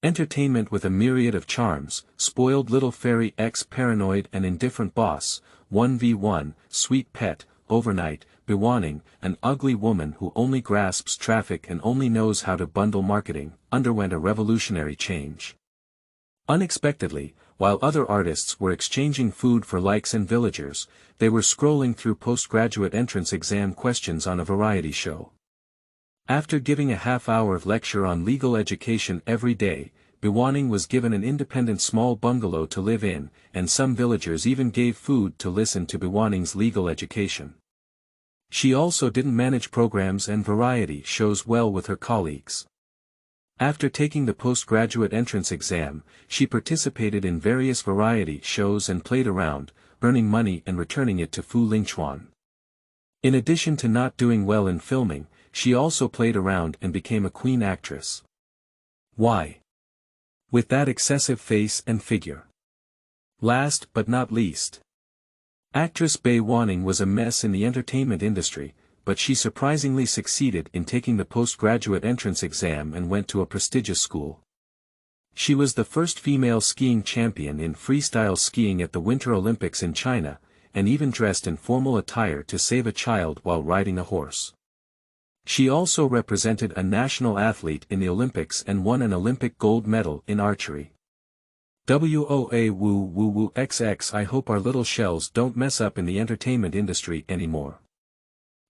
Entertainment with a myriad of charms, spoiled little fairy paranoid and indifferent boss, 1v1, sweet pet, overnight, Beiwanning, an ugly woman who only grasps traffic and only knows how to bundle marketing, underwent a revolutionary change. Unexpectedly, while other artists were exchanging food for likes and villagers, they were scrolling through postgraduate entrance exam questions on a variety show. After giving a half-hour of lecture on legal education every day, Beiwanning was given an independent small bungalow to live in, and some villagers even gave food to listen to Beiwanning's legal education. She also didn't manage programs and variety shows well with her colleagues. After taking the postgraduate entrance exam, she participated in various variety shows and played around, earning money and returning it to Fu Lingchuan. In addition to not doing well in filming, she also played around and became a queen actress. Why? With that excessive face and figure. Last but not least. Actress Beiwanning was a mess in the entertainment industry, but she surprisingly succeeded in taking the postgraduate entrance exam and went to a prestigious school. She was the first female skiing champion in freestyle skiing at the Winter Olympics in China, and even dressed in formal attire to save a child while riding a horse. She also represented a national athlete in the Olympics and won an Olympic gold medal in archery. WOA woo woo woo XX. I hope our little shells don't mess up in the entertainment industry anymore.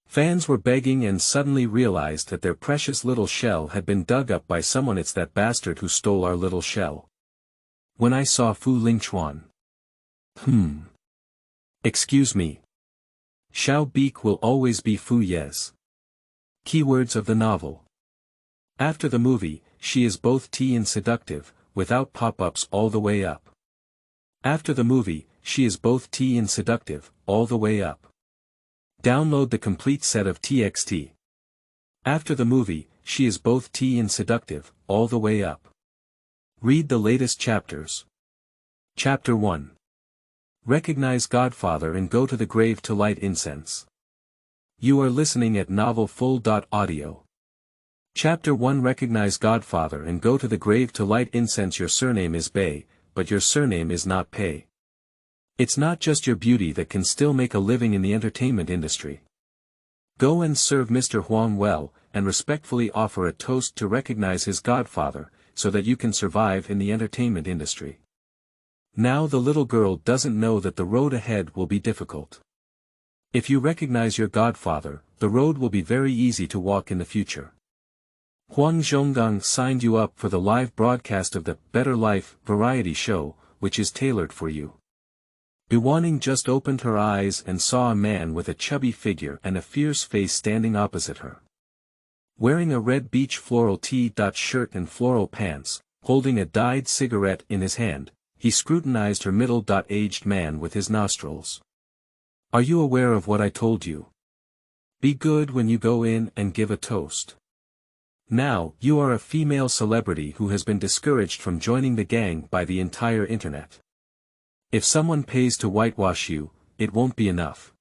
Fans were begging and suddenly realized that their precious little shell had been dug up by someone. It's that bastard who stole our little shell. When I saw Fu Lingchuan. Excuse me. Xiao Beek will always be Fu Yes. Keywords of the novel. After the movie, she is both tea and seductive, without pop-ups all the way up. After the movie, she is both tea and seductive, all the way up. Download the complete set of TXT. After the movie, she is both tea and seductive, all the way up. Read the latest chapters. Chapter 1. Recognize Godfather and go to the grave to light incense. You are listening at novelfull.audio. Chapter 1. Recognize Godfather and go to the grave to light incense. Your surname is Bei, but your surname is not Pei. It's not just your beauty that can still make a living in the entertainment industry. Go and serve Mr. Huang well, and respectfully offer a toast to recognize his godfather, so that you can survive in the entertainment industry. Now the little girl doesn't know that the road ahead will be difficult. If you recognize your godfather, the road will be very easy to walk in the future. Huang Zhonggang signed you up for the live broadcast of the Better Life variety show, which is tailored for you. Beiwanning just opened her eyes and saw a man with a chubby figure and a fierce face standing opposite her. Wearing a red beach floral tee-shirt and floral pants, holding a dyed cigarette in his hand, he scrutinized her middle-aged man with his nostrils. Are you aware of what I told you? Be good when you go in and give a toast. Now, you are a female celebrity who has been discouraged from joining the gang by the entire internet. If someone pays to whitewash you, it won't be enough.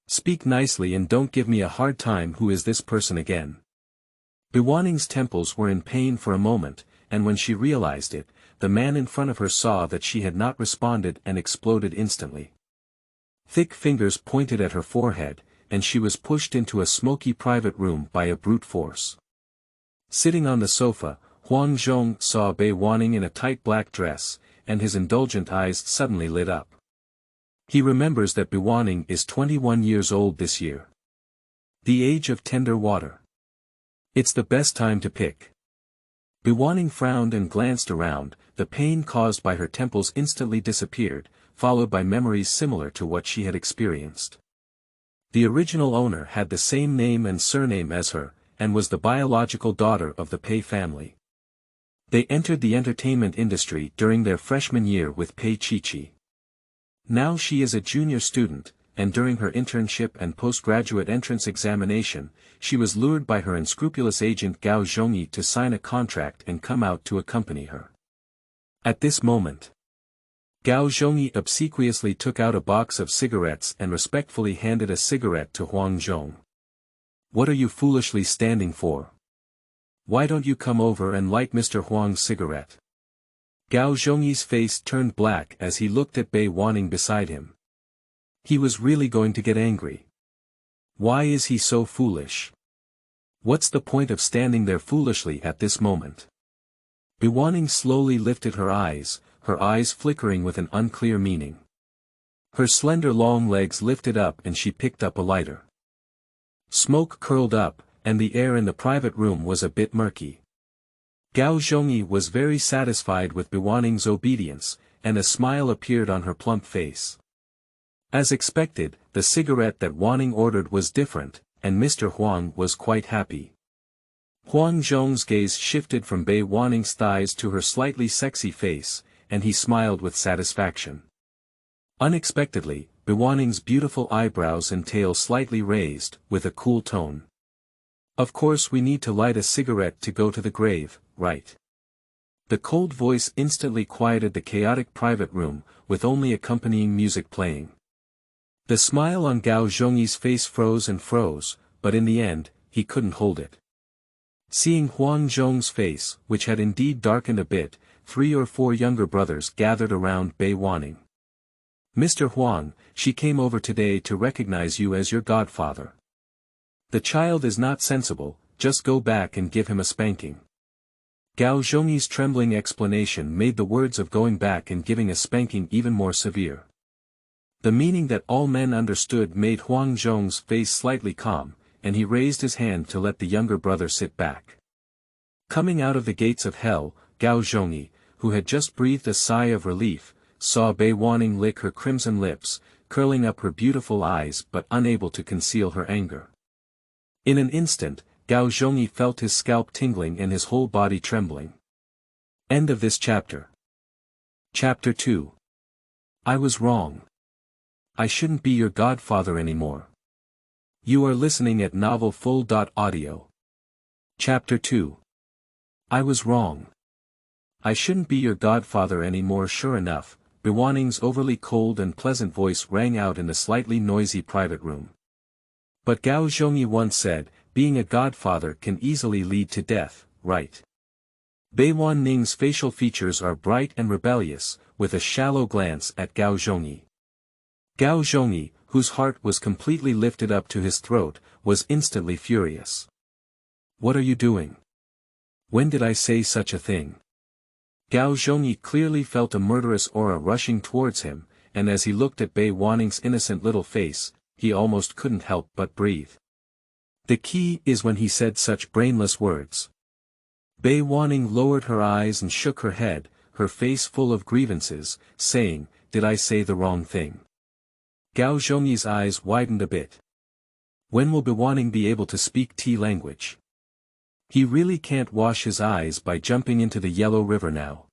Speak nicely and don't give me a hard time. Who is this person again? Beiwanning's temples were in pain for a moment, and when she realized it, the man in front of her saw that she had not responded and exploded instantly. Thick fingers pointed at her forehead, and she was pushed into a smoky private room by a brute force. Sitting on the sofa, Huang Zhong saw Beiwanning in a tight black dress, and his indulgent eyes suddenly lit up. He remembers that Beiwanning is 21 years old this year. The age of tender water. It's the best time to pick. Beiwanning frowned and glanced around. The pain caused by her temples instantly disappeared, followed by memories similar to what she had experienced. The original owner had the same name and surname as her, and was the biological daughter of the Pei family. They entered the entertainment industry during their freshman year with Pei Chichi. Now she is a junior student, and during her internship and postgraduate entrance examination, she was lured by her unscrupulous agent Gao Zhongyi to sign a contract and come out to accompany her. At this moment, Gao Zhongyi obsequiously took out a box of cigarettes and respectfully handed a cigarette to Huang Zhong. What are you foolishly standing for? Why don't you come over and light Mr. Huang's cigarette? Gao Zhongyi's face turned black as he looked at Beiwanning beside him. He was really going to get angry. Why is he so foolish? What's the point of standing there foolishly at this moment? Beiwanning slowly lifted her eyes flickering with an unclear meaning. Her slender long legs lifted up and she picked up a lighter. Smoke curled up, and the air in the private room was a bit murky. Gao Zhongyi was very satisfied with Beiwanning's obedience, and a smile appeared on her plump face. As expected, the cigarette that Wanning ordered was different, and Mr. Huang was quite happy. Huang Zhong's gaze shifted from Beiwanning's thighs to her slightly sexy face, and he smiled with satisfaction. Unexpectedly, Beiwanning's beautiful eyebrows and tail slightly raised, with a cool tone. Of course we need to light a cigarette to go to the grave, right? The cold voice instantly quieted the chaotic private room, with only accompanying music playing. The smile on Gao Zhongyi's face froze and froze, but in the end, he couldn't hold it. Seeing Huang Zhong's face, which had indeed darkened a bit, 3 or 4 younger brothers gathered around Beiwanning. Mr. Huang, she came over today to recognize you as your godfather. The child is not sensible, just go back and give him a spanking. Gao Zhongyi's trembling explanation made the words of going back and giving a spanking even more severe. The meaning that all men understood made Huang Zhong's face slightly calm, and he raised his hand to let the younger brother sit back. Coming out of the gates of hell, Gao Zhongyi, who had just breathed a sigh of relief, saw Beiwanning lick her crimson lips, curling up her beautiful eyes but unable to conceal her anger. In an instant, Gao Zhongyi felt his scalp tingling and his whole body trembling. End of this chapter. Chapter 2. I was wrong. I shouldn't be your godfather anymore. You are listening at novelfull.audio. Chapter 2. I was wrong. I shouldn't be your godfather anymore. Sure enough, Beiwanning's overly cold and pleasant voice rang out in the slightly noisy private room. But Gao Zhongyi once said, being a godfather can easily lead to death, right? Beiwan Ning's facial features are bright and rebellious, with a shallow glance at Gao Zhongyi. Gao Zhongyi, whose heart was completely lifted up to his throat, was instantly furious. What are you doing? When did I say such a thing? Gao Zhongyi clearly felt a murderous aura rushing towards him, and as he looked at Beiwanning's innocent little face, he almost couldn't help but breathe. The key is when he said such brainless words. Beiwanning lowered her eyes and shook her head, her face full of grievances, saying, did I say the wrong thing? Gao Zhongyi's eyes widened a bit. When will Beiwanning be able to speak T language? He really can't wash his eyes by jumping into the Yellow River now.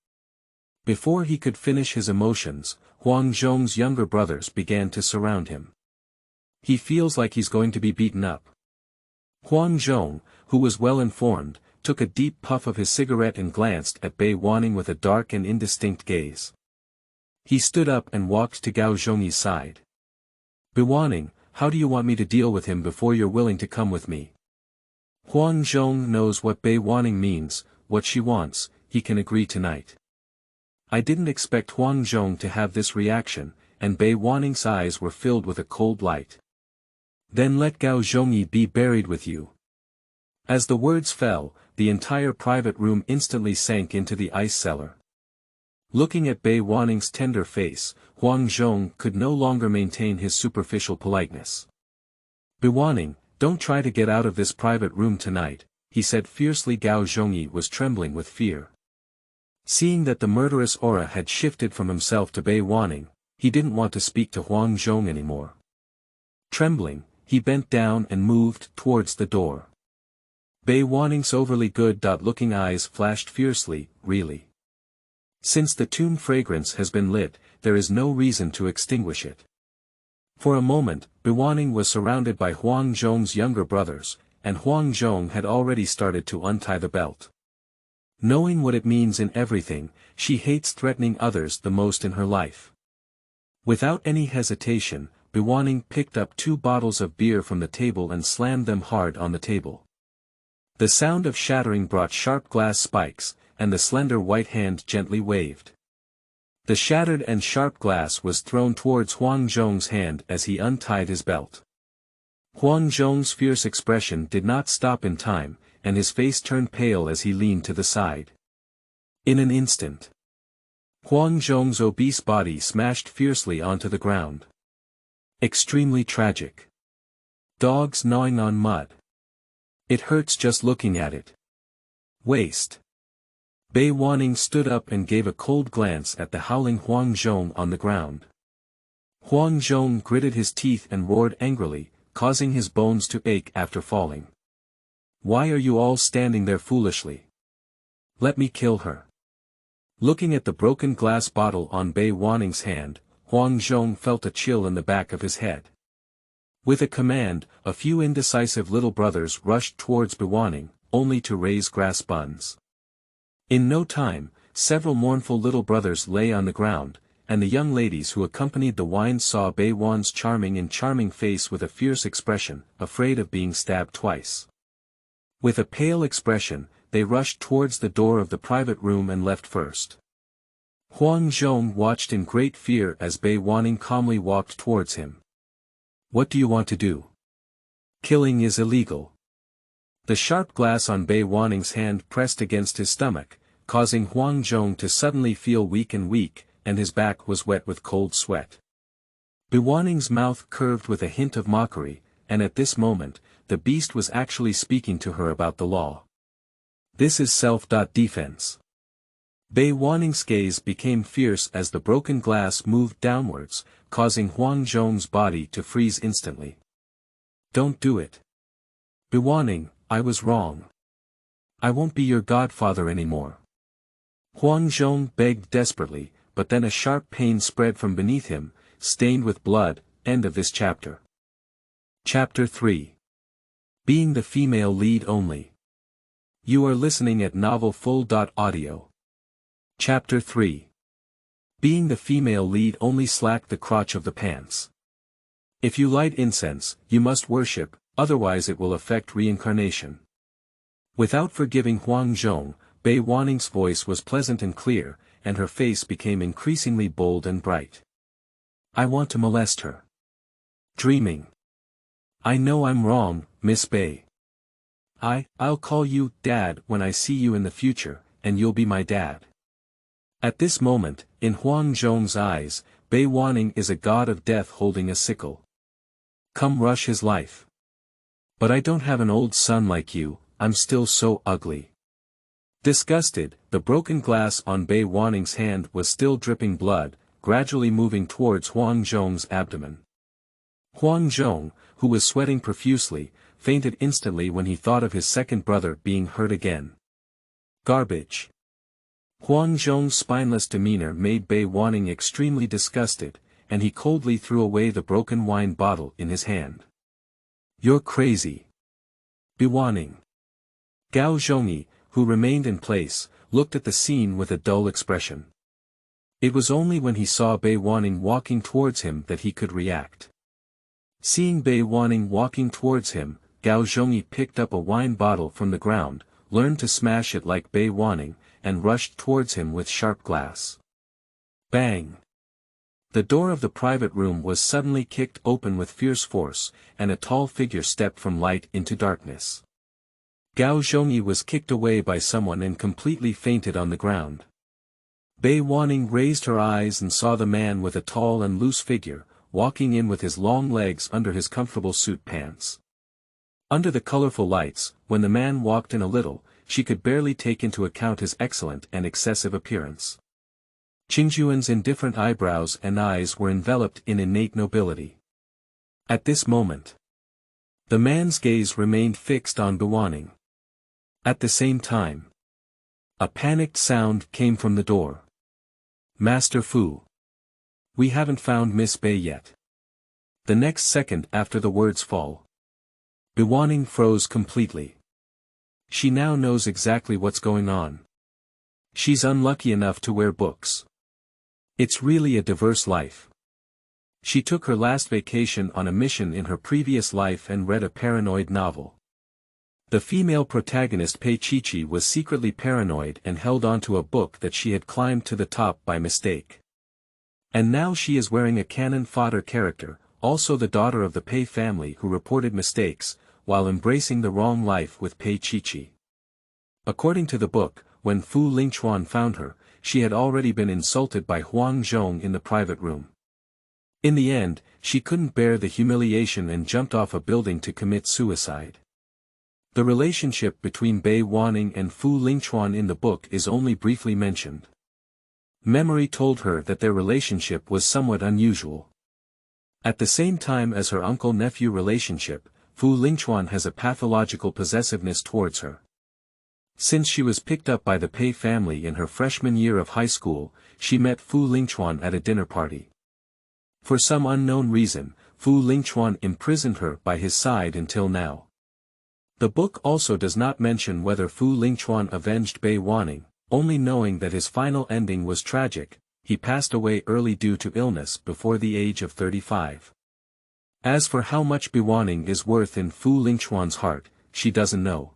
Before he could finish his emotions, Huang Zhong's younger brothers began to surround him. He feels like he's going to be beaten up. Huang Zhong, who was well informed, took a deep puff of his cigarette and glanced at Beiwanning with a dark and indistinct gaze. He stood up and walked to Gao Zhongyi's side. Beiwanning, how do you want me to deal with him before you're willing to come with me? Huang Zhong knows what Beiwanning means, what she wants, he can agree tonight. I didn't expect Huang Zhong to have this reaction, and Beiwanning's eyes were filled with a cold light. Then let Gao Zhongyi be buried with you. As the words fell, the entire private room instantly sank into the ice cellar. Looking at Beiwanning's tender face, Huang Zhong could no longer maintain his superficial politeness. Beiwanning, don't try to get out of this private room tonight, he said fiercely. Gao Zhongyi was trembling with fear. Seeing that the murderous aura had shifted from himself to Beiwanning, he didn't want to speak to Huang Zhong anymore. Trembling, he bent down and moved towards the door. Beiwanning's overly good-looking eyes flashed fiercely, really. Since the tomb fragrance has been lit, there is no reason to extinguish it. For a moment, Beiwanning was surrounded by Huang Zhong's younger brothers, and Huang Zhong had already started to untie the belt. Knowing what it means in everything, she hates threatening others the most in her life. Without any hesitation, Beiwanning picked up 2 bottles of beer from the table and slammed them hard on the table. The sound of shattering brought sharp glass spikes, and the slender white hand gently waved. The shattered and sharp glass was thrown towards Huang Zhong's hand as he untied his belt. Huang Zhong's fierce expression did not stop in time, and his face turned pale as he leaned to the side. In an instant, Huang Zhong's obese body smashed fiercely onto the ground. Extremely tragic. Dogs gnawing on mud. It hurts just looking at it. Waste. Beiwanning stood up and gave a cold glance at the howling Huang Zhong on the ground. Huang Zhong gritted his teeth and roared angrily, causing his bones to ache after falling. Why are you all standing there foolishly? Let me kill her. Looking at the broken glass bottle on Beiwanning's hand, Huang Zhong felt a chill in the back of his head. With a command, a few indecisive little brothers rushed towards Beiwanning, only to raise grass buns. In no time, several mournful little brothers lay on the ground, and the young ladies who accompanied the wine saw Beiwan's charming face with a fierce expression, afraid of being stabbed twice. With a pale expression, they rushed towards the door of the private room and left first. Huang Zhong watched in great fear as Beiwanning calmly walked towards him. What do you want to do? Killing is illegal. The sharp glass on Beiwanning's hand pressed against his stomach, causing Huang Zhong to suddenly feel weak, and his back was wet with cold sweat. Beiwanning's mouth curved with a hint of mockery, and at this moment, the beast was actually speaking to her about the law. This is self-defense. Beiwanning's gaze became fierce as the broken glass moved downwards, causing Huang Zhong's body to freeze instantly. Don't do it. Beiwanning, I was wrong. I won't be your godfather anymore. Huang Zhong begged desperately, but then a sharp pain spread from beneath him, stained with blood. End of this chapter. Chapter 3. Being the female lead only. You are listening at novelfull.audio. Chapter 3. Being the female lead only. Slack the crotch of the pants. If you light incense, you must worship, otherwise it will affect reincarnation. Without forgiving Huang Zhong, Beiwanning's voice was pleasant and clear, and her face became increasingly bold and bright. I want to molest her. Dreaming. I know I'm wrong, Miss Bei. I'll call you Dad when I see you in the future, and you'll be my dad. At this moment, in Huang Zhong's eyes, Beiwanning is a god of death holding a sickle. Come rush his life. But I don't have an old son like you, I'm still so ugly. Disgusted, the broken glass on Beiwanning's hand was still dripping blood, gradually moving towards Huang Zhong's abdomen. Huang Zhong, who was sweating profusely, fainted instantly when he thought of his second brother being hurt again. Garbage. Huang Zhong's spineless demeanor made Beiwanning extremely disgusted, and he coldly threw away the broken wine bottle in his hand. You're crazy. Beiwanning. Gao Zhongyi, who remained in place, looked at the scene with a dull expression. It was only when he saw Beiwanning walking towards him that he could react. Seeing Beiwanning walking towards him, Gao Zhongyi picked up a wine bottle from the ground, learned to smash it like Beiwanning, and rushed towards him with sharp glass. Bang! The door of the private room was suddenly kicked open with fierce force, and a tall figure stepped from light into darkness. Gao Zhongyi was kicked away by someone and completely fainted on the ground. Beiwanning raised her eyes and saw the man with a tall and loose figure, walking in with his long legs under his comfortable suit pants. Under the colorful lights, when the man walked in a little, she could barely take into account his excellent and excessive appearance. Qingjuan's indifferent eyebrows and eyes were enveloped in innate nobility. At this moment, the man's gaze remained fixed on Beiwanning. At the same time, a panicked sound came from the door. Master Fu. We haven't found Miss Bei yet. The next second after the words fall, Beiwanning froze completely. She now knows exactly what's going on. She's unlucky enough to wear books. It's really a diverse life. She took her last vacation on a mission in her previous life and read a paranoid novel. The female protagonist Pei Chichi was secretly paranoid and held onto a book that she had climbed to the top by mistake. And now she is wearing a cannon fodder character, also the daughter of the Pei family who reported mistakes, while embracing the wrong life with Pei Chichi. According to the book, when Fu Lingchuan found her, she had already been insulted by Huang Zhong in the private room. In the end, she couldn't bear the humiliation and jumped off a building to commit suicide. The relationship between Beiwanning and Fu Lingchuan in the book is only briefly mentioned. Memory told her that their relationship was somewhat unusual. At the same time as her uncle-nephew relationship, Fu Lingchuan has a pathological possessiveness towards her. Since she was picked up by the Pei family in her freshman year of high school, she met Fu Lingchuan at a dinner party. For some unknown reason, Fu Lingchuan imprisoned her by his side until now. The book also does not mention whether Fu Lingchuan avenged Beiwanning, only knowing that his final ending was tragic. He passed away early due to illness before the age of 35. As for how much Beiwanning is worth in Fu Lingchuan's heart, she doesn't know.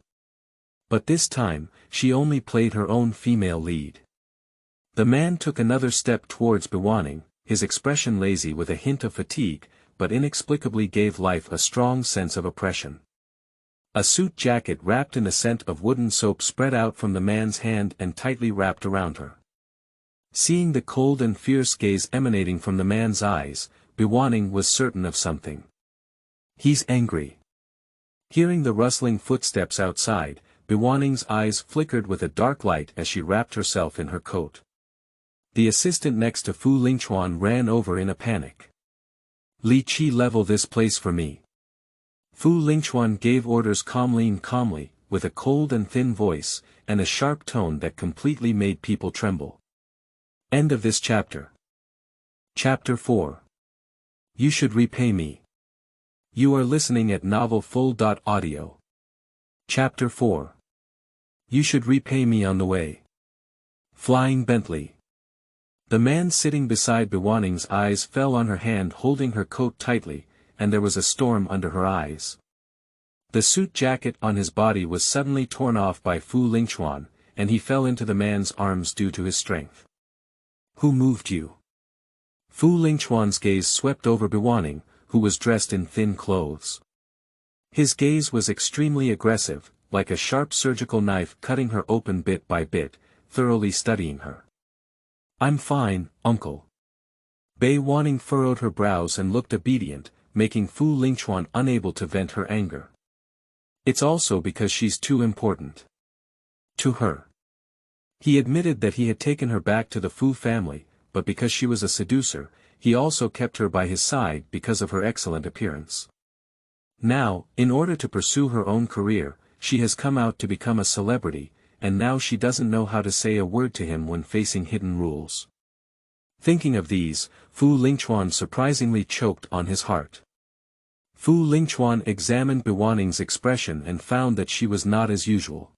But this time, she only played her own female lead. The man took another step towards Beiwanning, his expression lazy with a hint of fatigue, but inexplicably gave life a strong sense of oppression. A suit jacket wrapped in a scent of wooden soap spread out from the man's hand and tightly wrapped around her. Seeing the cold and fierce gaze emanating from the man's eyes, Beiwanning was certain of something. He's angry. Hearing the rustling footsteps outside, Beiwanning's eyes flickered with a dark light as she wrapped herself in her coat. The assistant next to Fu Lingchuan ran over in a panic. "Li Qi, level this place for me." Fu Lingchuan gave orders calmly, with a cold and thin voice, and a sharp tone that completely made people tremble. End of this chapter. Chapter 4. You should repay me. You are listening at novelfull.audio. Chapter 4. You should repay me on the way. Flying Bentley. The man sitting beside Beiwanning's eyes fell on her hand holding her coat tightly, and there was a storm under her eyes. The suit jacket on his body was suddenly torn off by Fu Lingchuan, and he fell into the man's arms due to his strength. Who moved you? Fu Lingchuan's gaze swept over Beiwanning, who was dressed in thin clothes. His gaze was extremely aggressive, like a sharp surgical knife cutting her open bit by bit, thoroughly studying her. I'm fine, uncle. Beiwanning furrowed her brows and looked obedient, making Fu Lingchuan unable to vent her anger. It's also because she's too important to her. He admitted that he had taken her back to the Fu family, but because she was a seducer, he also kept her by his side because of her excellent appearance. Now, in order to pursue her own career, she has come out to become a celebrity, and now she doesn't know how to say a word to him when facing hidden rules. Thinking of these, Fu Lingchuan surprisingly choked on his heart. Fu Lingchuan examined Beiwanning's expression and found that she was not as usual.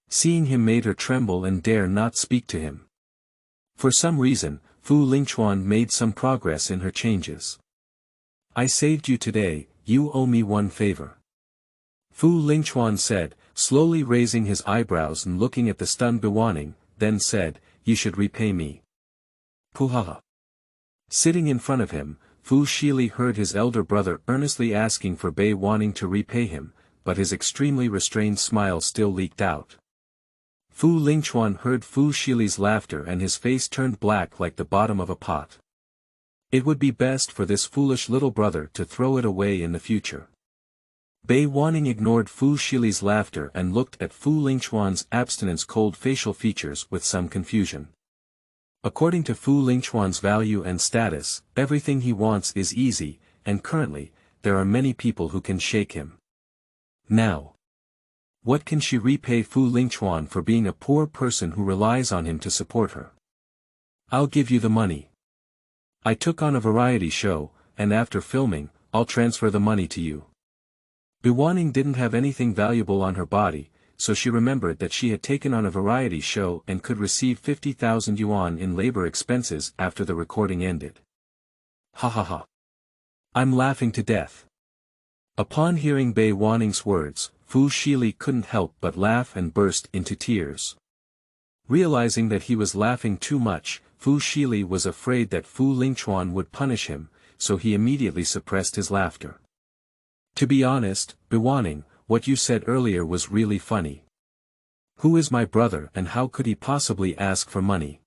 Seeing him made her tremble and dare not speak to him. For some reason, Fu Lingchuan made some progress in her changes. I saved you today, you owe me one favor. Fu Lingchuan said, slowly raising his eyebrows and looking at the stunned Beiwanning, then said, you should repay me. Puhaha. Sitting in front of him, Fu Shili heard his elder brother earnestly asking for Beiwanning to repay him, but his extremely restrained smile still leaked out. Fu Lingchuan heard Fu Shili's laughter and his face turned black like the bottom of a pot. It would be best for this foolish little brother to throw it away in the future. Beiwanning ignored Fu Shili's laughter and looked at Fu Lingchuan's abstinence cold facial features with some confusion. According to Fu Lingchuan's value and status, everything he wants is easy, and currently, there are many people who can shake him. Now, what can she repay Fu Lingchuan for being a poor person who relies on him to support her? I'll give you the money. I took on a variety show, and after filming, I'll transfer the money to you. Beiwanning didn't have anything valuable on her body, so she remembered that she had taken on a variety show and could receive 50,000 yuan in labor expenses after the recording ended. Ha ha ha. I'm laughing to death. Upon hearing Beiwanning's words, Fu Shili couldn't help but laugh and burst into tears. Realizing that he was laughing too much, Fu Shili was afraid that Fu Lingchuan would punish him, so he immediately suppressed his laughter. To be honest, Beiwanning, what you said earlier was really funny. Who is my brother and how could he possibly ask for money?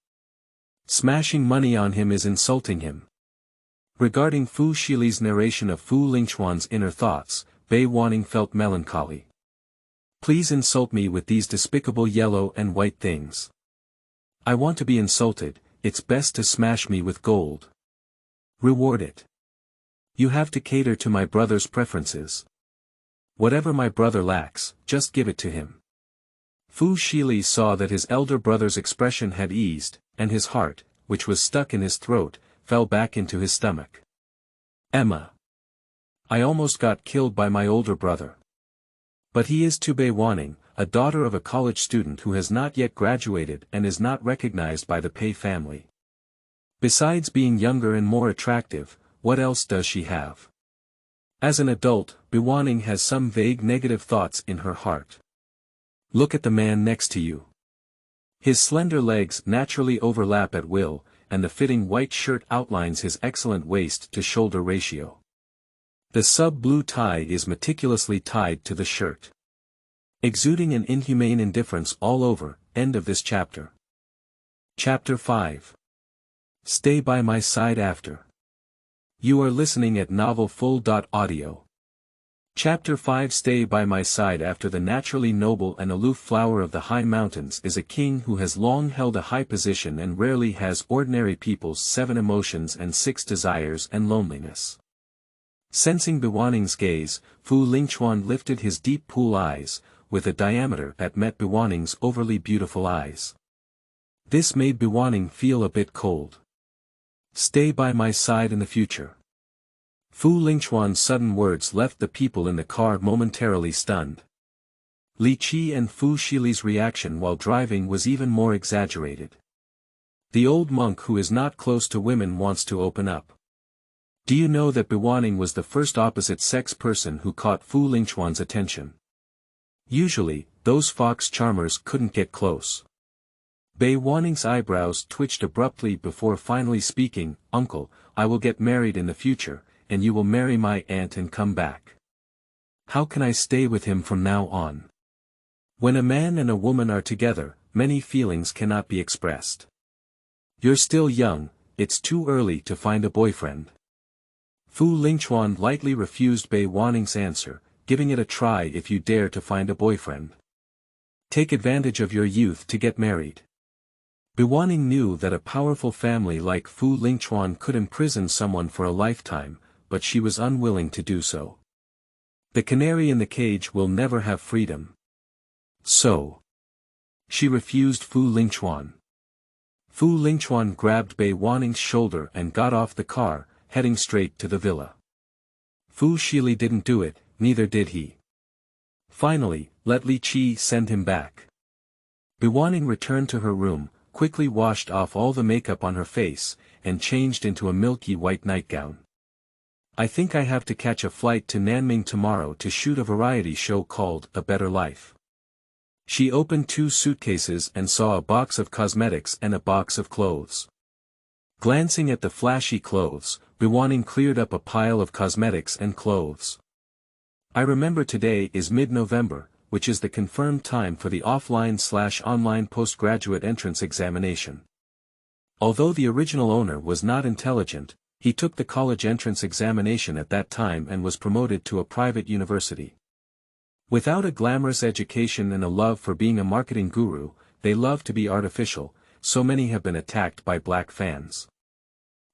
Smashing money on him is insulting him. Regarding Fu Shili's narration of Fu Lingchuan's inner thoughts, Beiwanning felt melancholy. Please insult me with these despicable yellow and white things. I want to be insulted, it's best to smash me with gold. Reward it. You have to cater to my brother's preferences. Whatever my brother lacks, just give it to him. Fu Shili saw that his elder brother's expression had eased, and his heart, which was stuck in his throat, fell back into his stomach. Emma. I almost got killed by my older brother. But he is to Beiwanning, a daughter of a college student who has not yet graduated and is not recognized by the Pei family. Besides being younger and more attractive, what else does she have? As an adult, Beiwanning has some vague negative thoughts in her heart. Look at the man next to you. His slender legs naturally overlap at will, and the fitting white shirt outlines his excellent waist-to-shoulder ratio. The sub-blue tie is meticulously tied to the shirt. Exuding an inhumane indifference all over. End of this chapter. Chapter 5. Stay by my side after. You are listening at novelfull.audio. Chapter 5. Stay by my side after. The naturally noble and aloof flower of the high mountains is a king who has long held a high position and rarely has ordinary people's 7 emotions and 6 desires and loneliness. Sensing Beiwanning's gaze, Fu Lingchuan lifted his deep pool eyes, with a diameter that met Beiwanning's overly beautiful eyes. This made Beiwanning feel a bit cold. Stay by my side in the future. Fu Lingchuan's sudden words left the people in the car momentarily stunned. Li Qi and Fu Shili's reaction while driving was even more exaggerated. The old monk who is not close to women wants to open up. Do you know that Beiwanning was the first opposite-sex person who caught Fu Lingchuan's attention? Usually, those fox charmers couldn't get close. Beiwanning's eyebrows twitched abruptly before finally speaking, Uncle, I will get married in the future, and you will marry my aunt and come back. How can I stay with him from now on? When a man and a woman are together, many feelings cannot be expressed. You're still young, it's too early to find a boyfriend. Fu Lingchuan lightly refused Beiwanning's answer, giving it a try if you dare to find a boyfriend. Take advantage of your youth to get married. Beiwanning knew that a powerful family like Fu Lingchuan could imprison someone for a lifetime, but she was unwilling to do so. The canary in the cage will never have freedom. So, she refused Fu Lingchuan. Fu Lingchuan grabbed Beiwanning's shoulder and got off the car, heading straight to the villa. Fu Shili didn't do it, neither did he. Finally, let Li Qi send him back. Beiwanning returned to her room, quickly washed off all the makeup on her face, and changed into a milky white nightgown. I think I have to catch a flight to Nanming tomorrow to shoot a variety show called A Better Life. She opened 2 suitcases and saw a box of cosmetics and a box of clothes. Glancing at the flashy clothes, Beiwanning cleared up a pile of cosmetics and clothes. I remember today is mid-November, which is the confirmed time for the offline/online postgraduate entrance examination. Although the original owner was not intelligent, he took the college entrance examination at that time and was promoted to a private university. Without a glamorous education and a love for being a marketing guru, they love to be artificial, so many have been attacked by black fans.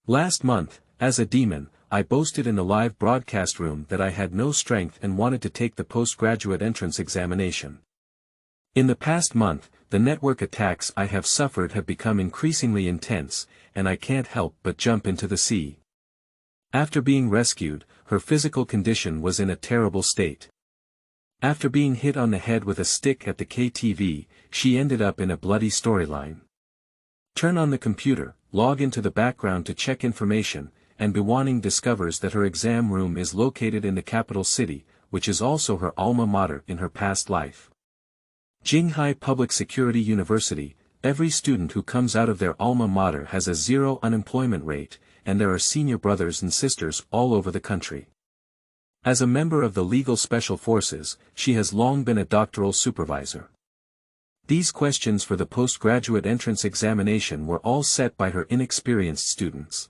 Last month, as a demon, I boasted in the live broadcast room that I had no strength and wanted to take the postgraduate entrance examination. In the past month, the network attacks I have suffered have become increasingly intense, and I can't help but jump into the sea. After being rescued, her physical condition was in a terrible state. After being hit on the head with a stick at the KTV, she ended up in a bloody storyline. Turn on the computer, log into the background to check information, and Beiwanning discovers that her exam room is located in the capital city, which is also her alma mater in her past life. Jinghai Public Security University, every student who comes out of their alma mater has a zero unemployment rate, and there are senior brothers and sisters all over the country. As a member of the Legal Special Forces, she has long been a doctoral supervisor. These questions for the postgraduate entrance examination were all set by her inexperienced students.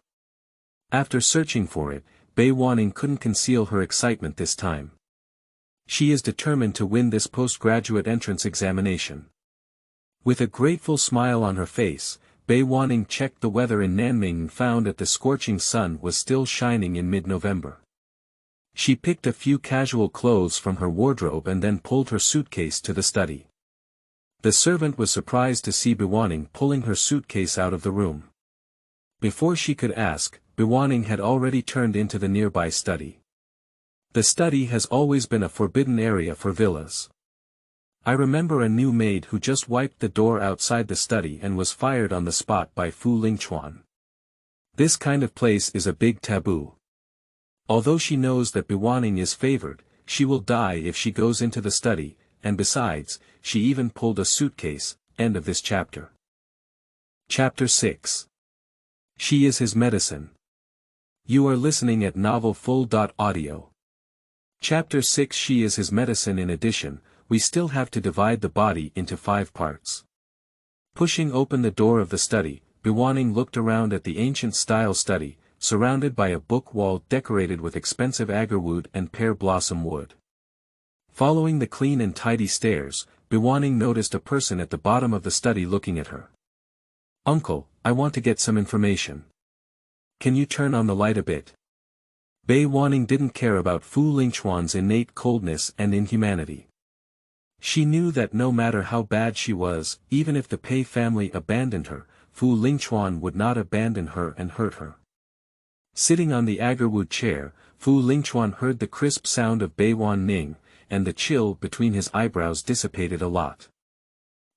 After searching for it, Beiwanning couldn't conceal her excitement this time. She is determined to win this postgraduate entrance examination. With a grateful smile on her face, Beiwanning checked the weather in Nanning and found that the scorching sun was still shining in mid-November. She picked a few casual clothes from her wardrobe and then pulled her suitcase to the study. The servant was surprised to see Beiwanning pulling her suitcase out of the room. Before she could ask, Beiwanning had already turned into the nearby study. The study has always been a forbidden area for villas. I remember a new maid who just wiped the door outside the study and was fired on the spot by Fu Lingchuan. This kind of place is a big taboo. Although she knows that Beiwanning is favored, she will die if she goes into the study, and besides, she even pulled a suitcase. End of this chapter. Chapter 6. She is his medicine. You are listening at novelfull.audio. Chapter 6. She is his medicine. In addition, we still have to divide the body into 5 parts. Pushing open the door of the study, Beiwanning looked around at the ancient-style study, surrounded by a book wall decorated with expensive agarwood and pear blossom wood. Following the clean and tidy stairs, Beiwanning noticed a person at the bottom of the study looking at her. "Uncle, I want to get some information. Can you turn on the light a bit?" Beiwanning didn't care about Fu Lingchuan's innate coldness and inhumanity. She knew that no matter how bad she was, even if the Pei family abandoned her, Fu Lingchuan would not abandon her and hurt her. Sitting on the agarwood chair, Fu Lingchuan heard the crisp sound of Beiwan Ning, and the chill between his eyebrows dissipated a lot.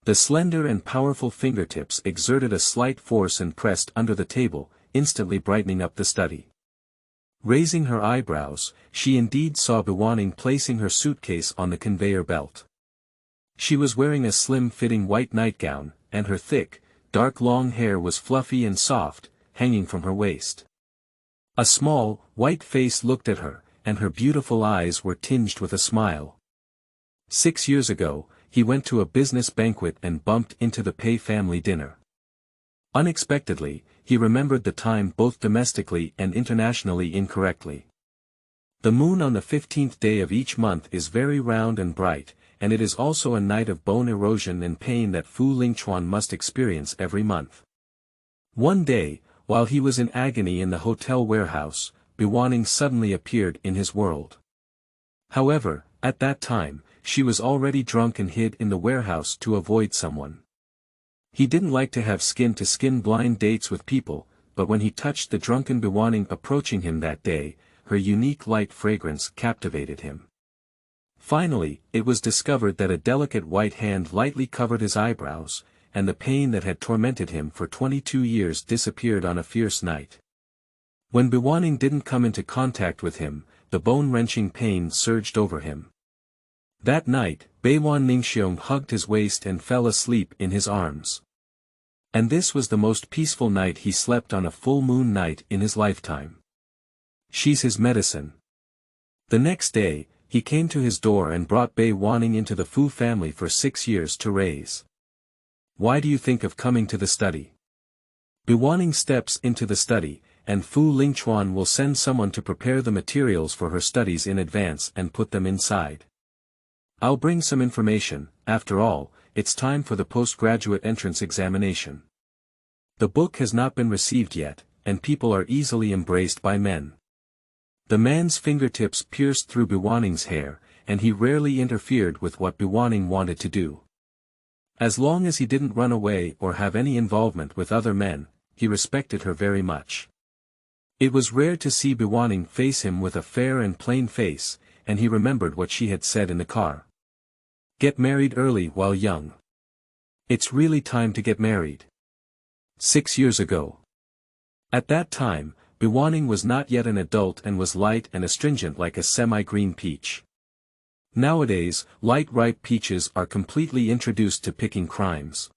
The slender and powerful fingertips exerted a slight force and pressed under the table, instantly brightening up the study. Raising her eyebrows, she indeed saw Beiwanning placing her suitcase on the conveyor belt. She was wearing a slim-fitting white nightgown, and her thick, dark long hair was fluffy and soft, hanging from her waist. A small, white face looked at her, and her beautiful eyes were tinged with a smile. 6 years ago, he went to a business banquet and bumped into the Pei family dinner. Unexpectedly, he remembered the time both domestically and internationally incorrectly. The moon on the 15th day of each month is very round and bright, and it is also a night of bone erosion and pain that Fu Lingchuan must experience every month. One day, while he was in agony in the hotel warehouse, Beiwanning suddenly appeared in his world. However, at that time, she was already drunk and hid in the warehouse to avoid someone. He didn't like to have skin-to-skin blind dates with people, but when he touched the drunken Beiwanning approaching him that day, her unique light fragrance captivated him. Finally, it was discovered that a delicate white hand lightly covered his eyebrows, and the pain that had tormented him for 22 years disappeared on a fierce night. When Beiwanning didn't come into contact with him, the bone-wrenching pain surged over him. That night, Beiwan Ningxiong hugged his waist and fell asleep in his arms. And this was the most peaceful night he slept on a full moon night in his lifetime. She's his medicine. The next day, he came to his door and brought Beiwanning into the Fu family for 6 years to raise. "Why do you think of coming to the study?" Beiwanning steps into the study, and Fu Lingchuan will send someone to prepare the materials for her studies in advance and put them inside. "I'll bring some information. After all, it's time for the postgraduate entrance examination. The book has not been received yet, and people are easily embraced by men." The man's fingertips pierced through Beiwanning's hair, and he rarely interfered with what Beiwanning wanted to do. As long as he didn't run away or have any involvement with other men, he respected her very much. It was rare to see Beiwanning face him with a fair and plain face, and he remembered what she had said in the car. "Get married early while young. It's really time to get married." 6 years ago. At that time, Beiwanning was not yet an adult and was light and astringent like a semi-green peach. Nowadays, light ripe peaches are completely introduced to picking crimes.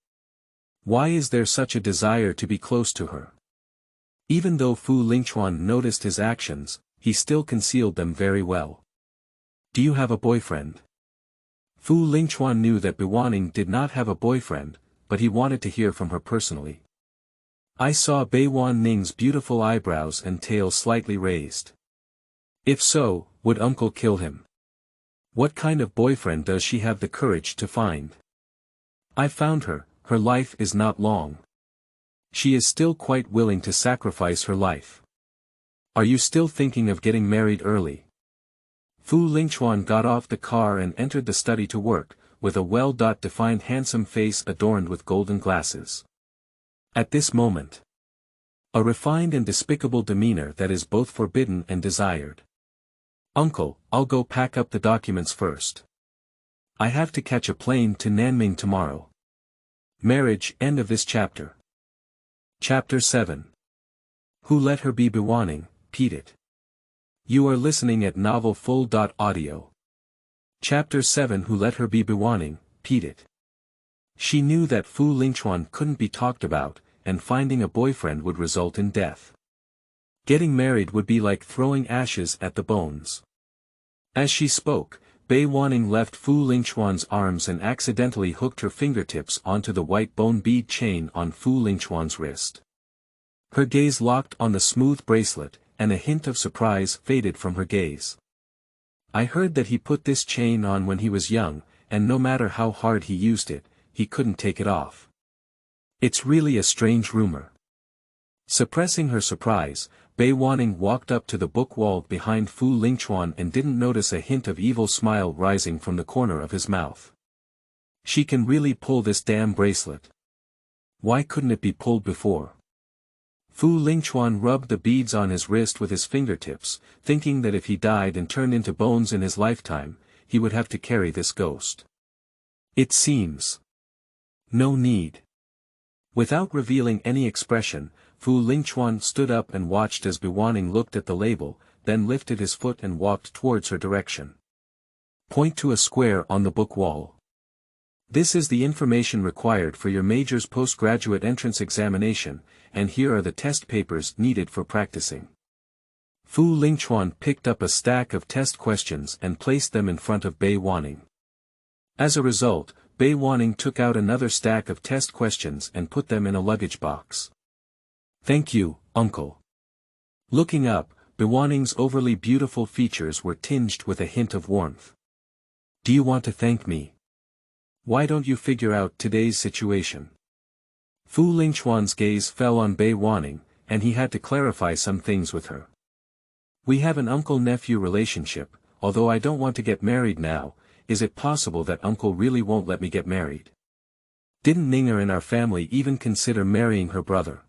Why is there such a desire to be close to her? Even though Fu Lingchuan noticed his actions, he still concealed them very well. Do you have a boyfriend? Fu Lingchuan knew that Beiwanning did not have a boyfriend, but he wanted to hear from her personally. I saw Beiwan Ning's beautiful eyebrows and tail slightly raised. If so, would uncle kill him? What kind of boyfriend does she have the courage to find? I found her, her life is not long. She is still quite willing to sacrifice her life. Are you still thinking of getting married early? Fu Lingchuan got off the car and entered the study to work, with a well-defined handsome face adorned with golden glasses. At this moment, a refined and despicable demeanor that is both forbidden and desired. Uncle, I'll go pack up the documents first. I have to catch a plane to Nanming tomorrow. Marriage. End of this chapter. Chapter 7. Who Let Her Be Beiwanning, Pete It. You are listening at novelfull.audio. Chapter 7. Who Let Her Be Beiwanning, Pete It. She knew that Fu Lingchuan couldn't be talked about, and finding a boyfriend would result in death. Getting married would be like throwing ashes at the bones. As she spoke, Beiwanning left Fu Lingchuan's arms and accidentally hooked her fingertips onto the white bone bead chain on Fu Lingchuan's wrist. Her gaze locked on the smooth bracelet, and a hint of surprise faded from her gaze. I heard that he put this chain on when he was young, and no matter how hard he used it, he couldn't take it off. It's really a strange rumor. Suppressing her surprise, Beiwanning walked up to the book wall behind Fu Lingchuan and didn't notice a hint of evil smile rising from the corner of his mouth. She can really pull this damn bracelet. Why couldn't it be pulled before? Fu Lingchuan rubbed the beads on his wrist with his fingertips, thinking that if he died and turned into bones in his lifetime, he would have to carry this ghost. It seems. No need. Without revealing any expression, Fu Lingchuan stood up and watched as Beiwanning looked at the label, then lifted his foot and walked towards her direction. Point to a square on the book wall. This is the information required for your major's postgraduate entrance examination, and here are the test papers needed for practicing. Fu Lingchuan picked up a stack of test questions and placed them in front of Beiwanning. As a result, Beiwanning took out another stack of test questions and put them in a luggage box. Thank you, uncle. Looking up, Beiwanning's overly beautiful features were tinged with a hint of warmth. Do you want to thank me? Why don't you figure out today's situation? Fu Lingchuan's gaze fell on Beiwanning, and he had to clarify some things with her. We have an uncle-nephew relationship, although I don't want to get married now. Is it possible that uncle really won't let me get married? Didn't Ning in our family even consider marrying her brother?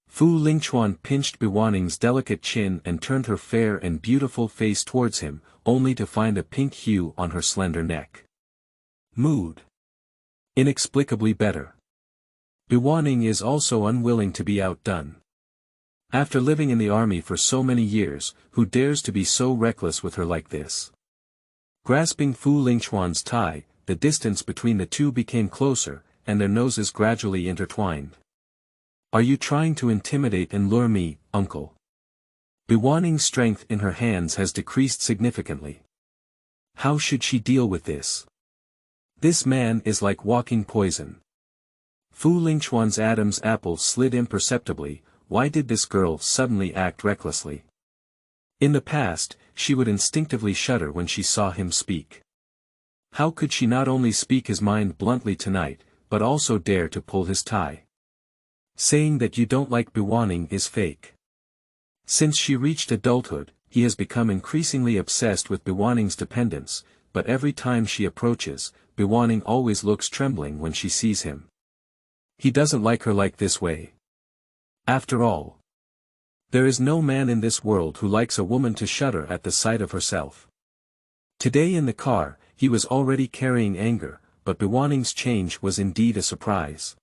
Fu Lingchuan pinched Beiwanning's delicate chin and turned her fair and beautiful face towards him, only to find a pink hue on her slender neck. Mood. Inexplicably better. Beiwanning is also unwilling to be outdone. After living in the army for so many years, who dares to be so reckless with her like this? Grasping Fu Lingchuan's tie, the distance between the two became closer, and their noses gradually intertwined. Are you trying to intimidate and lure me, uncle? Beiwanning's strength in her hands has decreased significantly. How should she deal with this? This man is like walking poison. Fu Lingchuan's Adam's apple slid imperceptibly. Why did this girl suddenly act recklessly? In the past, she would instinctively shudder when she saw him speak. How could she not only speak his mind bluntly tonight, but also dare to pull his tie? Saying that you don't like Beiwanning is fake. Since she reached adulthood, he has become increasingly obsessed with Beiwanning's dependence, but every time she approaches, Beiwanning always looks trembling when she sees him. He doesn't like her like this way. After all, there is no man in this world who likes a woman to shudder at the sight of herself. Today in the car, he was already carrying anger, but Beiwanning's change was indeed a surprise.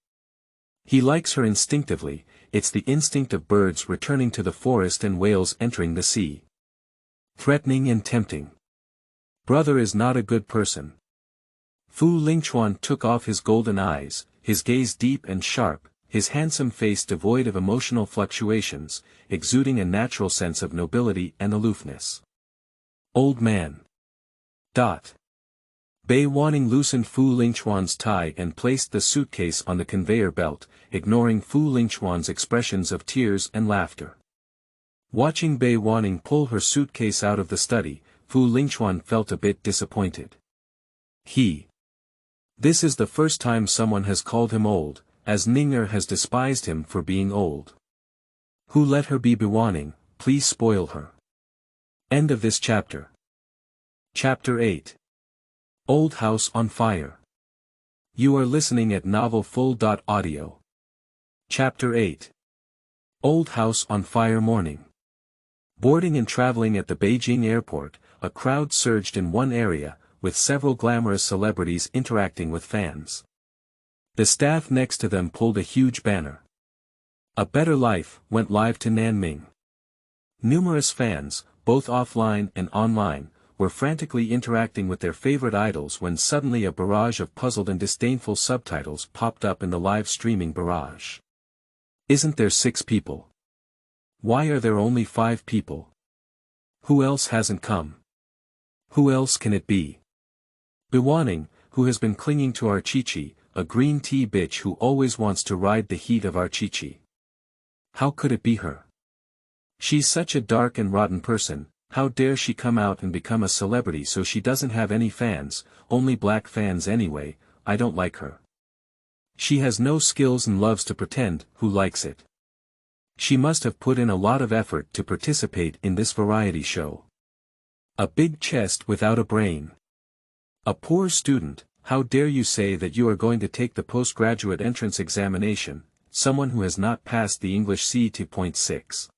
He likes her instinctively. It's the instinct of birds returning to the forest and whales entering the sea. Threatening and tempting. Brother is not a good person. Fu Lingchuan took off his golden eyes, his gaze deep and sharp, his handsome face devoid of emotional fluctuations, exuding a natural sense of nobility and aloofness. Old man. Beiwanning loosened Fu Lingchuan's tie and placed the suitcase on the conveyor belt, ignoring Fu Lingchuan's expressions of tears and laughter. Watching Beiwanning pull her suitcase out of the study, Fu Lingchuan felt a bit disappointed. This is the first time someone has called him old, as Ninger has despised him for being old. Who let her be Beiwanning, please spoil her. End of this chapter. Chapter 8. Old House on Fire. You are listening at novelfull.audio. Chapter 8. Old House on Fire morning. Boarding and traveling at the Beijing airport, a crowd surged in one area, with several glamorous celebrities interacting with fans. The staff next to them pulled a huge banner. A Better Life went live to Nanming. Numerous fans, both offline and online, were frantically interacting with their favorite idols when suddenly a barrage of puzzled and disdainful subtitles popped up in the live streaming barrage. Isn't there 6 people? Why are there only 5 people? Who else hasn't come? Who else can it be? Beiwanning, who has been clinging to our Chi-Chi, a green tea bitch who always wants to ride the heat of our Chi-Chi. How could it be her? She's such a dark and rotten person, how dare she come out and become a celebrity so she doesn't have any fans, only black fans anyway, I don't like her. She has no skills and loves to pretend, who likes it? She must have put in a lot of effort to participate in this variety show. A big chest without a brain. A poor student, how dare you say that you are going to take the postgraduate entrance examination, someone who has not passed the English C2.6.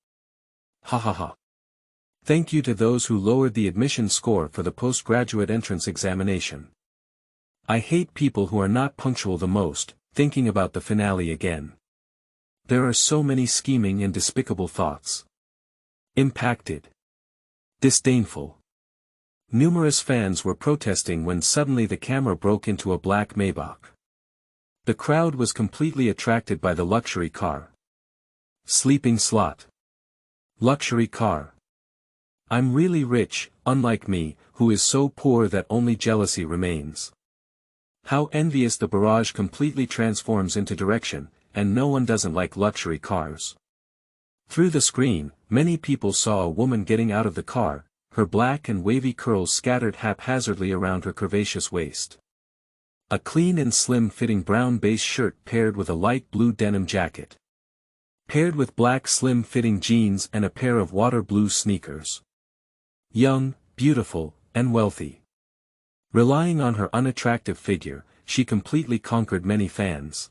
Ha ha ha. Thank you to those who lowered the admission score for the postgraduate entrance examination. I hate people who are not punctual the most, thinking about the finale again. There are so many scheming and despicable thoughts. Impacted. Disdainful. Numerous fans were protesting when suddenly the camera broke into a black Maybach. The crowd was completely attracted by the luxury car. Sleeping slot. Luxury car. I'm really rich, unlike me, who is so poor that only jealousy remains. How envious. The barrage completely transforms into direction, and no one doesn't like luxury cars. Through the screen, many people saw a woman getting out of the car, her black and wavy curls scattered haphazardly around her curvaceous waist. A clean and slim-fitting brown base shirt paired with a light blue denim jacket. Paired with black slim-fitting jeans and a pair of water blue sneakers. Young, beautiful, and wealthy. Relying on her unattractive figure, she completely conquered many fans.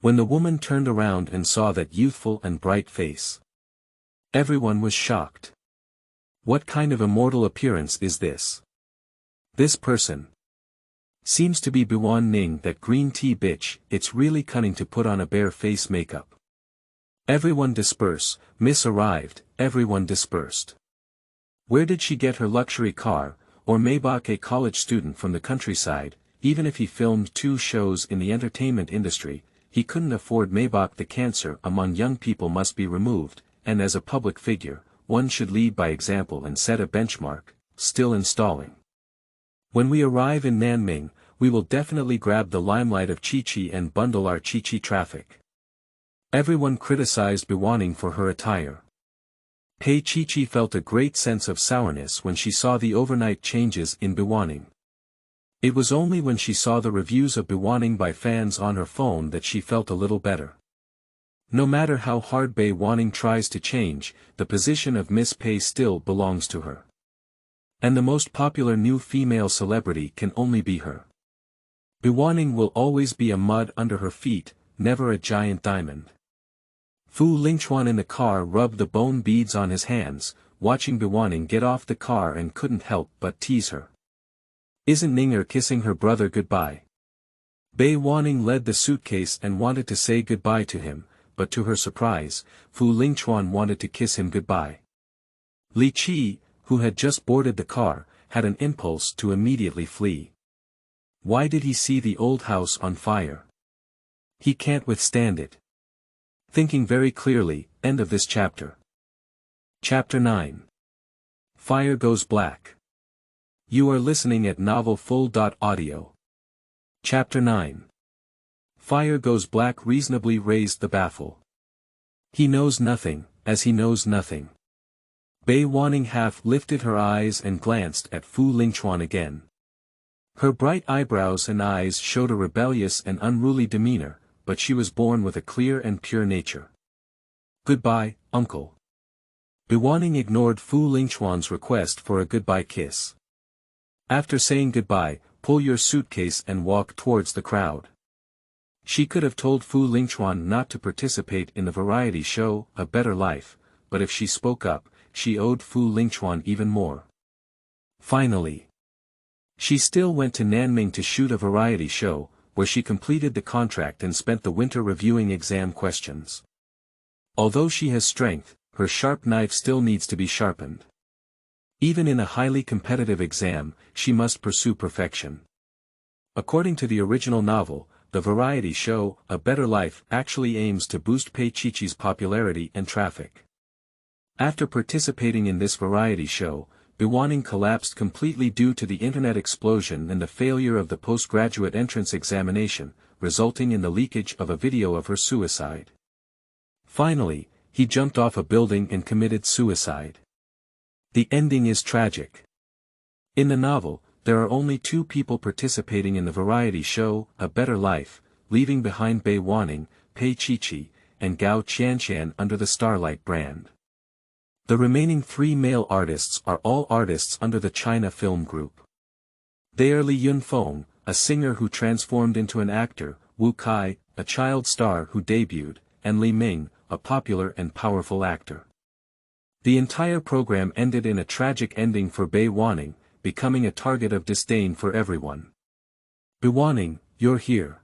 When the woman turned around and saw that youthful and bright face, everyone was shocked. What kind of immortal appearance is this? This person seems to be Beiwan Ning, that green tea bitch. It's really cunning to put on a bare face makeup. Everyone disperse, Miss arrived, everyone dispersed. Where did she get her luxury car, or Maybach? A college student from the countryside, even if he filmed 2 shows in the entertainment industry, he couldn't afford Maybach. The cancer among young people must be removed, and as a public figure, one should lead by example and set a benchmark. Still installing. When we arrive in Nanming, we will definitely grab the limelight of Chi-Chi and bundle our Chi-Chi traffic. Everyone criticized Beiwanning for her attire. Chi-Chi felt a great sense of sourness when she saw the overnight changes in Beiwanning. It was only when she saw the reviews of Beiwanning by fans on her phone that she felt a little better. No matter how hard Beiwanning tries to change, the position of Miss Pei still belongs to her. And the most popular new female celebrity can only be her. Beiwanning will always be a mud under her feet, never a giant diamond. Fu Lingchuan in the car rubbed the bone beads on his hands, watching Beiwanning get off the car, and couldn't help but tease her. Isn't Ninger kissing her brother goodbye? Beiwanning led the suitcase and wanted to say goodbye to him, but to her surprise, Fu Lingchuan wanted to kiss him goodbye. Li Qi, who had just boarded the car, had an impulse to immediately flee. Why did he see the old house on fire? He can't withstand it. Thinking very clearly, end of this chapter. Chapter 9. Fire Goes Black. You are listening at novelfull.audio. Chapter 9. Fire Goes Black reasonably raised the baffle. He knows nothing, as he knows nothing. Beiwanning half lifted her eyes and glanced at Fu Lingchuan again. Her bright eyebrows and eyes showed a rebellious and unruly demeanor, but she was born with a clear and pure nature. Goodbye, uncle. Beiwanning ignored Fu Lingchuan's request for a goodbye kiss. After saying goodbye, pull your suitcase and walk towards the crowd. She could have told Fu Lingchuan not to participate in the variety show, A Better Life, but if she spoke up, she owed Fu Lingchuan even more. Finally, she still went to Nanming to shoot a variety show, where she completed the contract and spent the winter reviewing exam questions. Although she has strength, her sharp knife still needs to be sharpened. Even in a highly competitive exam, she must pursue perfection. According to the original novel, the variety show, A Better Life, actually aims to boost Pei Chichi's popularity and traffic. After participating in this variety show, Beiwanning collapsed completely due to the internet explosion and the failure of the postgraduate entrance examination, resulting in the leakage of a video of her suicide. Finally, he jumped off a building and committed suicide. The ending is tragic. In the novel, there are only 2 people participating in the variety show, A Better Life, leaving behind Beiwanning, Pei Chichi, and Gao Qianshan under the Starlight brand. The remaining 3 male artists are all artists under the China Film Group. They are Li Yunfeng, a singer who transformed into an actor, Wu Kai, a child star who debuted, and Li Ming, a popular and powerful actor. The entire program ended in a tragic ending for Beiwanning, becoming a target of disdain for everyone. Beiwanning, you're here.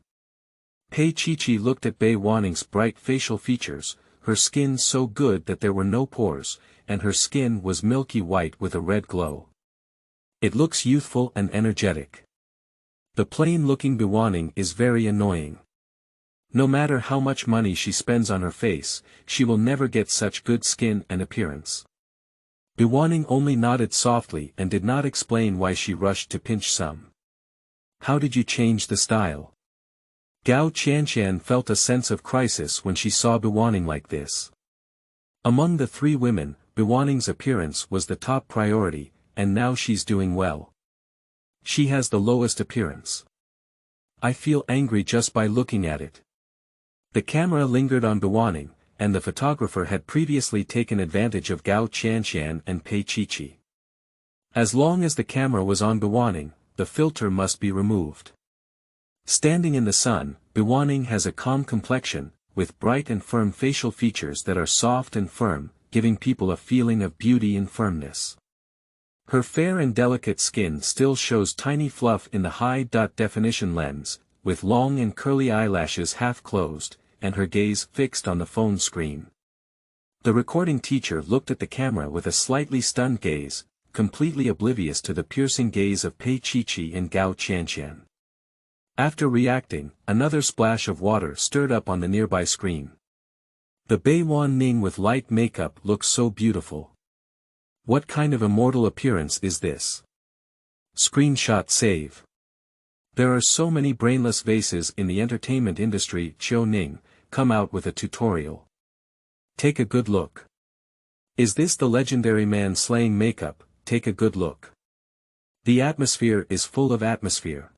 Pei Chichi looked at Beiwanning's bright facial features, her skin so good that there were no pores, and her skin was milky white with a red glow. It looks youthful and energetic. The plain-looking Beiwanning is very annoying. No matter how much money she spends on her face, she will never get such good skin and appearance. Beiwanning only nodded softly and did not explain why she rushed to pinch some. How did you change the style? Gao Qianshan felt a sense of crisis when she saw Beiwanning like this. Among the 3 women, Beiwanning's appearance was the top priority, and now she's doing well. She has the lowest appearance. I feel angry just by looking at it. The camera lingered on Beiwanning, and the photographer had previously taken advantage of Gao Qianshan and Pei Chichi. As long as the camera was on Beiwanning, the filter must be removed. Standing in the sun, Beiwanning has a calm complexion, with bright and firm facial features that are soft and firm, giving people a feeling of beauty and firmness. Her fair and delicate skin still shows tiny fluff in the high-definition lens, with long and curly eyelashes half closed, and her gaze fixed on the phone screen. The recording teacher looked at the camera with a slightly stunned gaze, completely oblivious to the piercing gaze of Pei Chichi and Gao Qianshan. After reacting, another splash of water stirred up on the nearby screen. The Beiwan Ning with light makeup looks so beautiful. What kind of immortal appearance is this? Screenshot save. There are so many brainless vases in the entertainment industry. Ning, come out with a tutorial. Take a good look. Is this the legendary man slaying makeup? Take a good look. The atmosphere is full of atmosphere.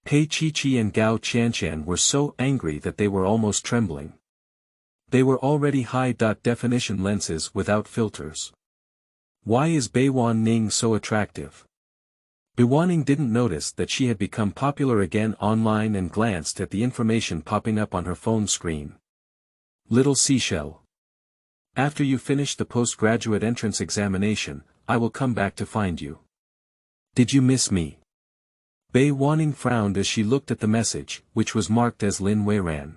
Pei Chichi and Gao Qianshan were so angry that they were almost trembling. They were already high-definition lenses without filters. Why is Beiwan Ning so attractive? Beiwanning didn't notice that she had become popular again online and glanced at the information popping up on her phone screen. Little seashell. After you finish the postgraduate entrance examination, I will come back to find you. Did you miss me? Beiwanning frowned as she looked at the message, which was marked as Lin Weiran.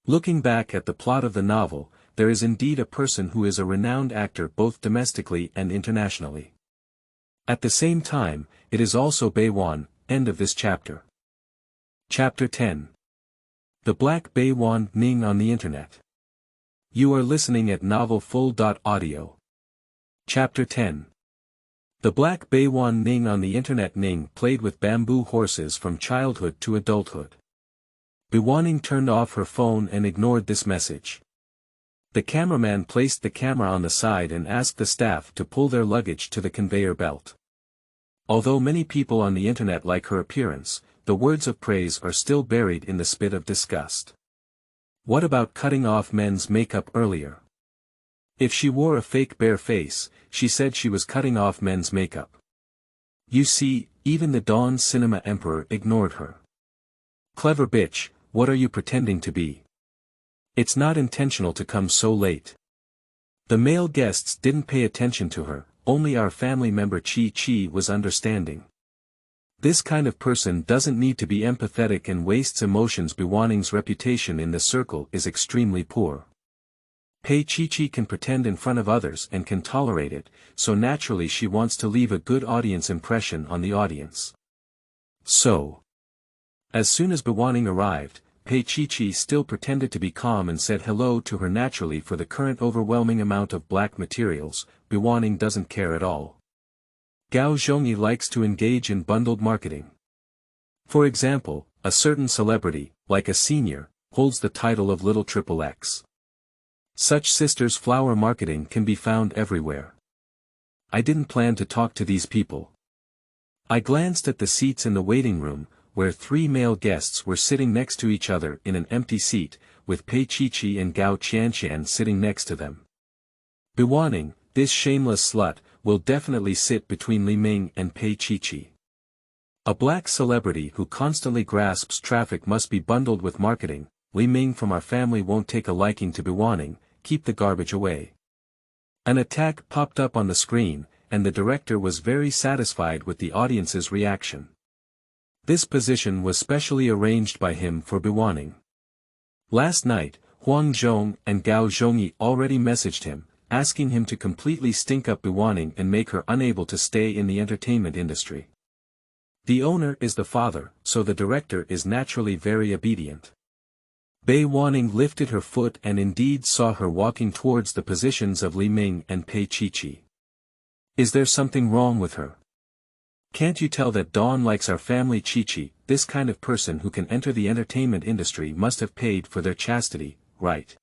Looking back at the plot of the novel, there is indeed a person who is a renowned actor both domestically and internationally. At the same time, it is also Beiwan, end of this chapter. Chapter 10. The Black Beiwan Ning on the Internet. You are listening at novelfull.audio. Chapter 10. The Black Beiwan Ning on the Internet. Ning played with bamboo horses from childhood to adulthood. Beiwanning turned off her phone and ignored this message. The cameraman placed the camera on the side and asked the staff to pull their luggage to the conveyor belt. Although many people on the internet like her appearance, the words of praise are still buried in the spit of disgust. What about cutting off men's makeup earlier? If she wore a fake bare face, she said she was cutting off men's makeup. You see, even the Dawn Cinema Emperor ignored her. Clever bitch, what are you pretending to be? It's not intentional to come so late. The male guests didn't pay attention to her, only our family member Chi was understanding. This kind of person doesn't need to be empathetic and wastes emotions. Beiwanning's reputation in the circle is extremely poor. Pei Chi can pretend in front of others and can tolerate it, so naturally she wants to leave a good audience impression on the audience. So, as soon as Beiwanning arrived, Pei Chi still pretended to be calm and said hello to her naturally. For the current overwhelming amount of black materials, Beiwanning doesn't care at all. Gao Zhongyi likes to engage in bundled marketing. For example, a certain celebrity, like a senior, holds the title of Little XXX. Such sisters flower marketing can be found everywhere. I didn't plan to talk to these people. I glanced at the seats in the waiting room, where 3 male guests were sitting next to each other in an empty seat, with Pei Chi and Gao Qianshan sitting next to them. Beiwanning, this shameless slut, will definitely sit between Li Ming and Pei Chi. A black celebrity who constantly grasps traffic must be bundled with marketing. Li Ming from our family won't take a liking to Beiwanning, keep the garbage away. An attack popped up on the screen, and the director was very satisfied with the audience's reaction. This position was specially arranged by him for Beiwanning. Last night, Huang Zhong and Gao Zhongyi already messaged him, asking him to completely stink up Beiwanning and make her unable to stay in the entertainment industry. The owner is the father, so the director is naturally very obedient. Beiwanning lifted her foot and indeed saw her walking towards the positions of Li Ming and Pei Chi. Is there something wrong with her? Can't you tell that Dawn likes our family? Chi? This kind of person who can enter the entertainment industry must have paid for their chastity, right?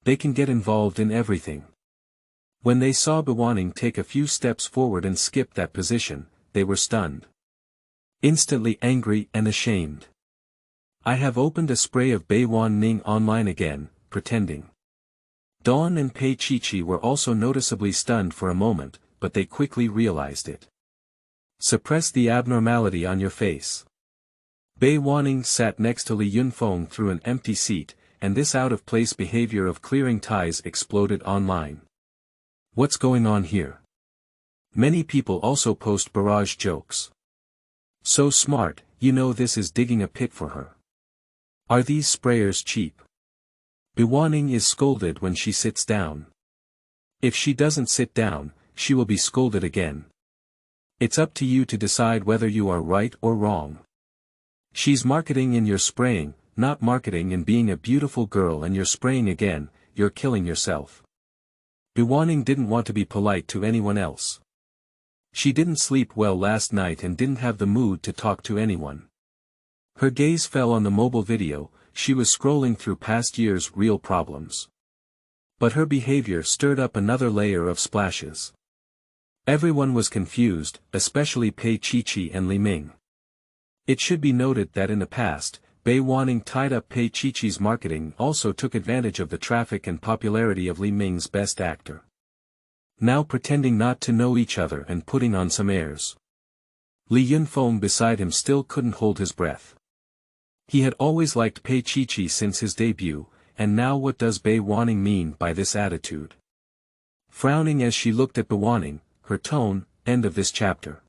They can get involved in everything. When they saw Beiwanning take a few steps forward and skip that position, they were stunned. Instantly angry and ashamed. I have opened a spray of Beiwanning online again, pretending. Dawn and Pei Chi were also noticeably stunned for a moment, but they quickly realized it. Suppress the abnormality on your face. Beiwanning sat next to Li Yunfeng through an empty seat, and this out-of-place behavior of clearing ties exploded online. What's going on here? Many people also post barrage jokes. So smart, you know this is digging a pit for her. Are these sprayers cheap? Beiwanning is scolded when she sits down. If she doesn't sit down, she will be scolded again. It's up to you to decide whether you are right or wrong. She's marketing and you're spraying, not marketing and being a beautiful girl and you're spraying again, you're killing yourself. Beiwanning didn't want to be polite to anyone else. She didn't sleep well last night and didn't have the mood to talk to anyone. Her gaze fell on the mobile video. She was scrolling through past years' real problems. But her behavior stirred up another layer of splashes. Everyone was confused, especially Pei Chi and Li Ming. It should be noted that in the past, Beiwanning tied up Pei Chi's marketing also took advantage of the traffic and popularity of Li Ming's best actor. Now pretending not to know each other and putting on some airs. Li Yunfeng beside him still couldn't hold his breath. He had always liked Pei Chi since his debut, and now what does Beiwanning mean by this attitude? Frowning as she looked at Beiwanning, her tone, end of this chapter.